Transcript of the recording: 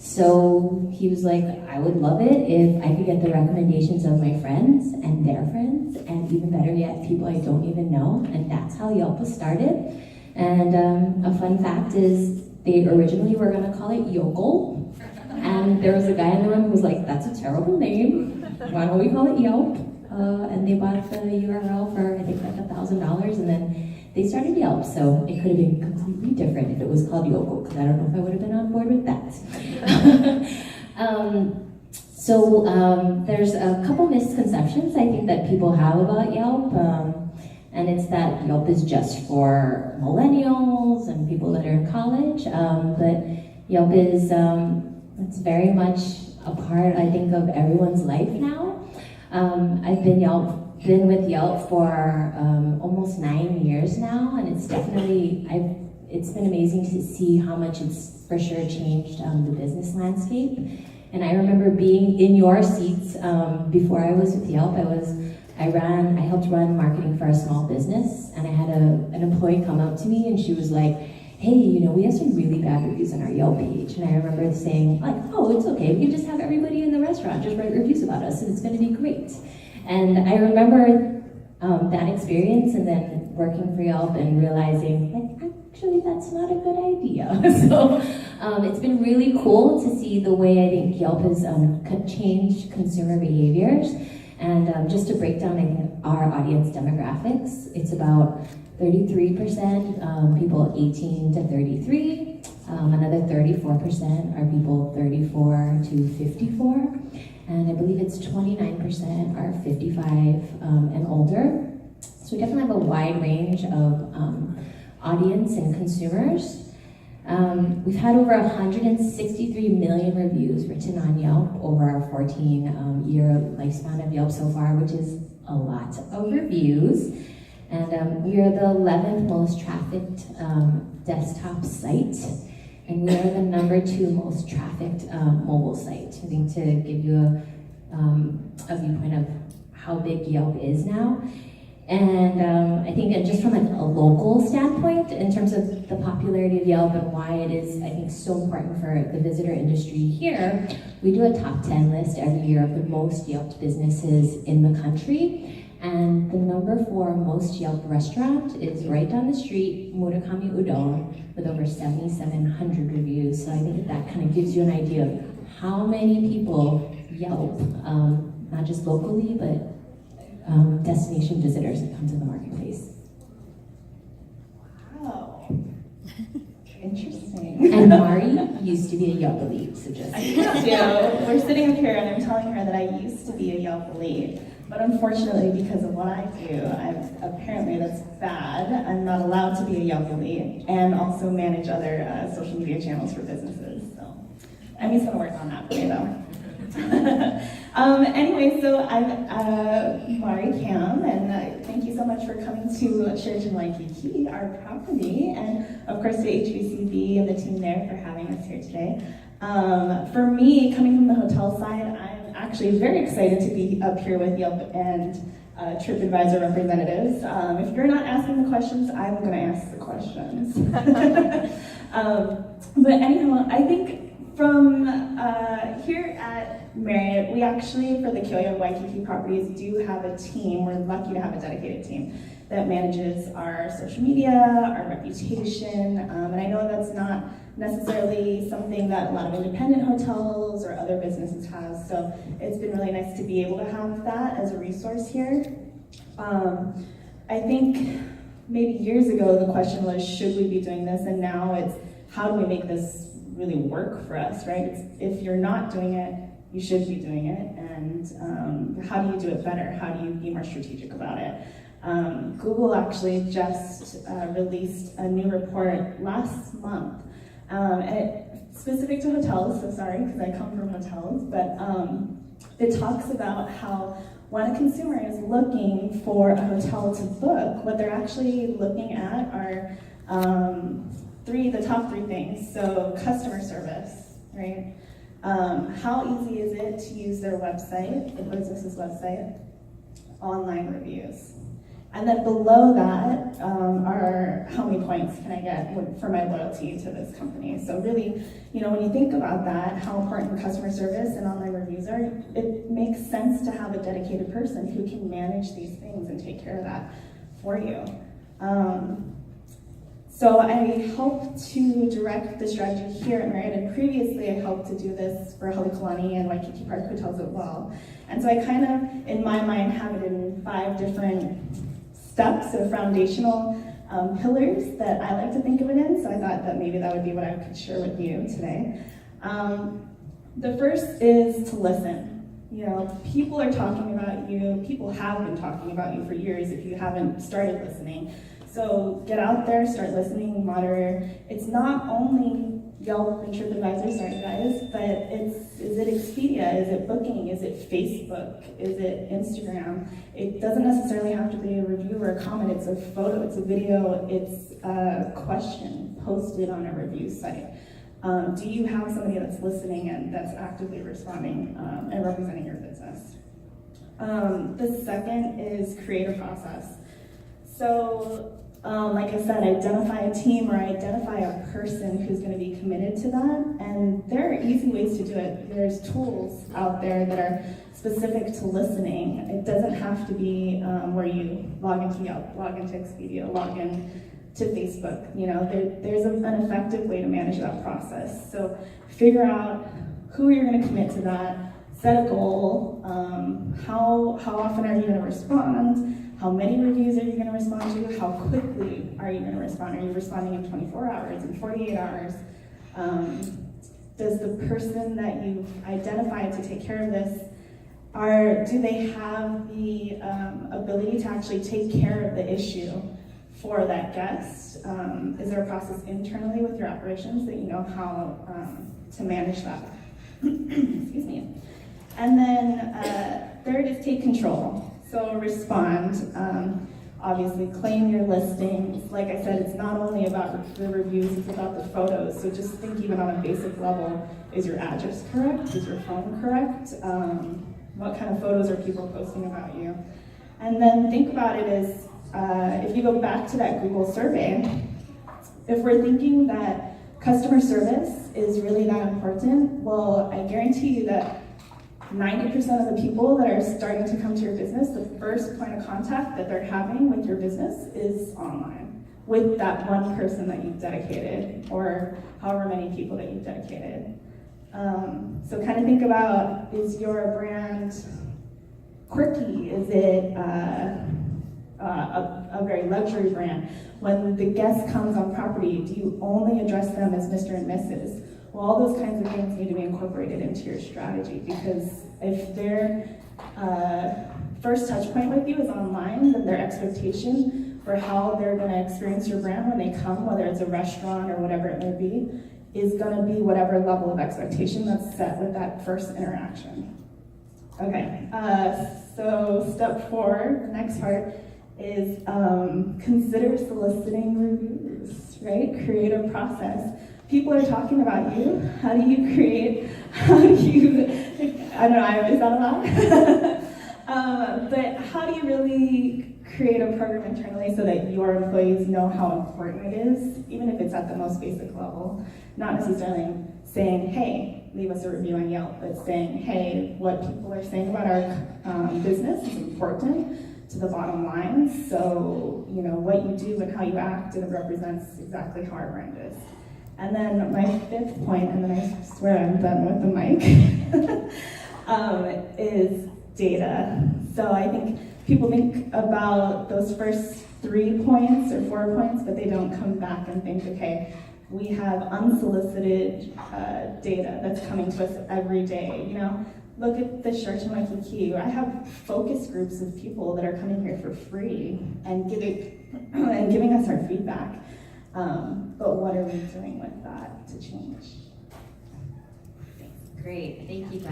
So he was like, I would love it if I could get the recommendations of my friends and their friends, and even better yet, people I don't even know. And that's how Yelp was started. And a fun fact is, they originally were going to call it Yokel. And there was a guy in the room who was like, that's a terrible name. Why don't we call it Yelp? And they bought the URL for, I think, like $1,000. And then they started Yelp. So it could have been completely different if it was called Yokel, because I don't know if I would have been on board with that. There's a couple misconceptions I think that people have about Yelp. And it's that Yelp is just for millennials and people that are in college. But Yelp is, it's very much a part, I think, of everyone's life now. I've been with Yelp for almost 9 years now, and it's definitely, it's been amazing to see how much it's for sure changed the business landscape. And I remember being in your seats before I was with Yelp. I helped run marketing for a small business, and I had an employee come up to me, and she was like, hey, we have some really bad reviews on our Yelp page. And I remember saying, like, oh, it's okay, we can just have everybody in the restaurant just write reviews about us, and it's gonna be great. And I remember that experience, and then working for Yelp and realizing, like, actually, that's not a good idea. So it's been really cool to see the way I think Yelp has changed consumer behaviors. And just to break down, I think, our audience demographics, it's about 33% people 18 to 33, another 34% are people 34 to 54, and I believe it's 29% are 55 and older. So we definitely have a wide range of audience and consumers. We've had over 163 million reviews written on Yelp over our 14-year lifespan of Yelp so far, which is a lot of reviews. And we are the 11th most trafficked desktop site, and we are the #2 most trafficked mobile site. I think to give you a viewpoint of how big Yelp is now. And I think just from a local standpoint, in terms of the popularity of Yelp and why it is, I think, so important for the visitor industry here, we do a top 10 list every year of the most Yelped businesses in the country. And the #4 most Yelp restaurant is right down the street, Murakami Udon, with over 7,700 reviews. So I think that kind of gives you an idea of how many people Yelp, not just locally, but destination visitors that come to the marketplace. Wow. Interesting. And Mari used to be a Yelp elite, so just... I used to. We're sitting up here and I'm telling her that I used to be a Yelp elite. But unfortunately, because of what I do, apparently that's bad. I'm not allowed to be a Yelp elite and also manage other social media channels for businesses. So Emmy's gonna work on that for me though. Anyway, so I'm Mari Cam, and thank you so much for coming to Sheraton Waikiki, our property, and of course to HVCB and the team there for having us here today. For me, coming from the hotel side, I'm actually very excited to be up here with Yelp and TripAdvisor representatives. If you're not asking the questions, I'm going to ask the questions. But anyhow, I think from here at Marriott, we actually, for the Kyoyo and Waikiki properties, do have a team. We're lucky to have a dedicated team that manages our social media, our reputation, and I know that's not necessarily something that a lot of independent hotels or other businesses have, so it's been really nice to be able to have that as a resource here. I think maybe years ago the question was, should we be doing this? And now it's, how do we make this really work for us, right? If you're not doing it, you should be doing it, and how do you do it better? How do you be more strategic about it? Google actually just released a new report last month, and specific to hotels, so sorry, because I come from hotels, but it talks about how when a consumer is looking for a hotel to book, what they're actually looking at are the top three things. So customer service, right? How easy is it to use their website, the business's website? Online reviews. And then below that are how many points can I get for my loyalty to this company. So really, when you think about that, how important customer service and online reviews are, it makes sense to have a dedicated person who can manage these things and take care of that for you. So I help to direct the strategy here at Marriott, and previously I helped to do this for Halekulani and Waikiki Park hotels as well. And so I kind of, in my mind, have it in 5 different steps or foundational pillars that I like to think of it in. So I thought that maybe that would be what I could share with you today. The first is to listen. People are talking about you. People have been talking about you for years if you haven't started listening. So get out there, start listening, monitor. It's not only Yelp and TripAdvisor, sorry guys, but is it Expedia, is it Booking, is it Facebook, is it Instagram? It doesn't necessarily have to be a review or a comment, it's a photo, it's a video, it's a question posted on a review site. Do you have somebody that's listening and that's actively responding and representing your business? The second is create a process. So, like I said, identify a team or identify a person who's going to be committed to that. And there are easy ways to do it. There's tools out there that are specific to listening. It doesn't have to be where you log into Yelp, log into Expedia, log in to Facebook. There's an effective way to manage that process. So figure out who you're going to commit to that, set a goal, how often are you going to respond, how many reviews are you going to respond to, how quickly are you going to respond, are you responding in 24 hours, in 48 hours, does the person that you've identified to take care of this, do they have the ability to actually take care of the issue for that guest? Is there a process internally with your operations that you know how to manage that? Excuse me. And then third is take control. So respond. Obviously, claim your listings. Like I said, it's not only about the reviews, it's about the photos. So just think even on a basic level, is your address correct? Is your phone correct? What kind of photos are people posting about you? And then think about it as, if you go back to that Google survey, if we're thinking that customer service is really that important, well, I guarantee you that 90% of the people that are starting to come to your business, the first point of contact that they're having with your business is online, with that one person that you've dedicated, or however many people that you've dedicated. So kind of think about, is your brand quirky? Is it a very luxury brand? When the guest comes on property, do you only address them as Mr. and Mrs.? Well, all those kinds of things need to be incorporated into your strategy, because if their first touch point with you is online, then their expectation for how they're going to experience your brand when they come, whether it's a restaurant or whatever it may be, is going to be whatever level of expectation that's set with that first interaction. Okay, so step 4, the next part, is consider soliciting reviews, right? Create a process. People are talking about you. How do you I don't know, is that allowed? But how do you really create a program internally so that your employees know how important it is, even if it's at the most basic level? Not necessarily saying, hey, leave us a review on Yelp, but saying, hey, what people are saying about our business is important to the bottom line. So, what you do and how you act, it represents exactly how our brand is. And then my 5th point, and then I swear I'm done with the mic, is data. So I think people think about those first 3 points or 4 points, but they don't come back and think, okay, we have unsolicited data that's coming to us every day. Look at the church in Waikiki. I have focus groups of people that are coming here for free and giving us our feedback. But what are we doing with that to change? Great, thank you guys.